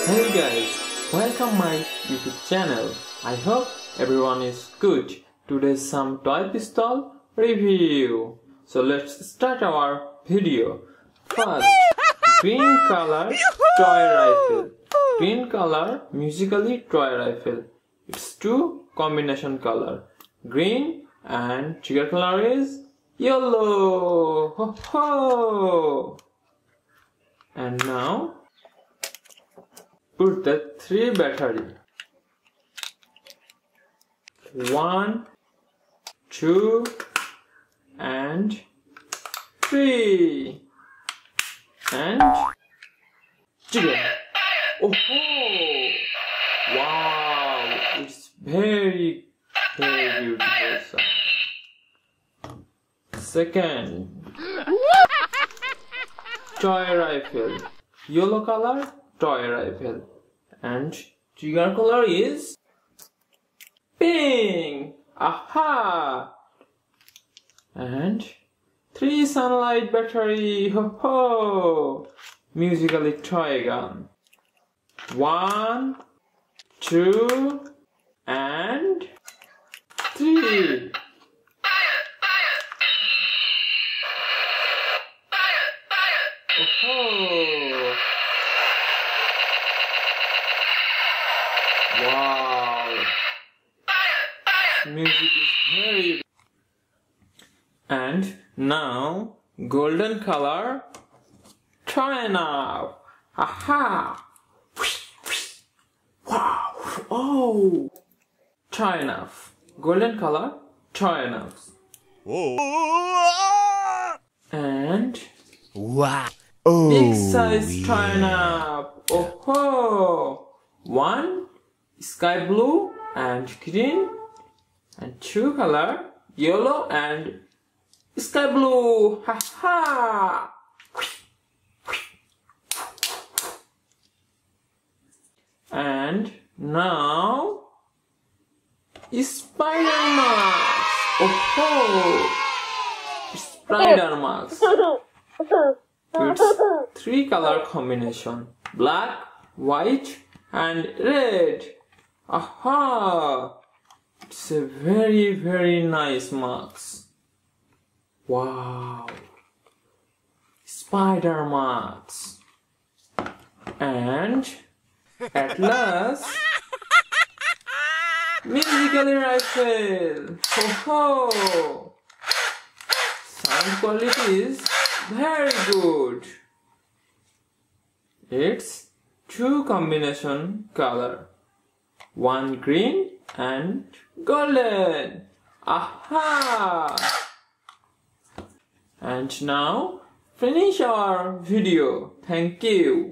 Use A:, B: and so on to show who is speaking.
A: Hey guys, welcome my YouTube channel. I hope everyone is good. Today's some toy pistol review. So let's start our video. First, green color toy rifle. Green color musically toy rifle. It's two combination color. Green and trigger color is yellow. Ho ho! And now put the 3 battery. 1, 2, and 3. And trigger. Oh ho! Wow! It's very beautiful sound. Second, toy rifle. Yellow color toy rifle. And trigger color is pink. Aha! And 3 sunlight battery. Ho ho! Musically toy gun. 1, 2, and 3. Oh ho! Wow! Music is very. And now golden color triumph. Aha! Wow! Oh! Triumph. Golden color triumph.
B: Oh!
A: And
B: Wow! Oh,
A: big size
B: yeah.
A: triumph. Oh ho! 1 sky blue and green, and 2 color yellow and sky blue. Ha ha! And now spider mask. Oh ho! Spider mask. It's 3 color combination: black, white, and red. Aha! It's a very nice mask. Wow! Spider mask. And at last, musically rifle. Ho ho! Sound quality is very good. It's 2 combination color. 1 green and golden. Aha! And now finish our video. Thank you.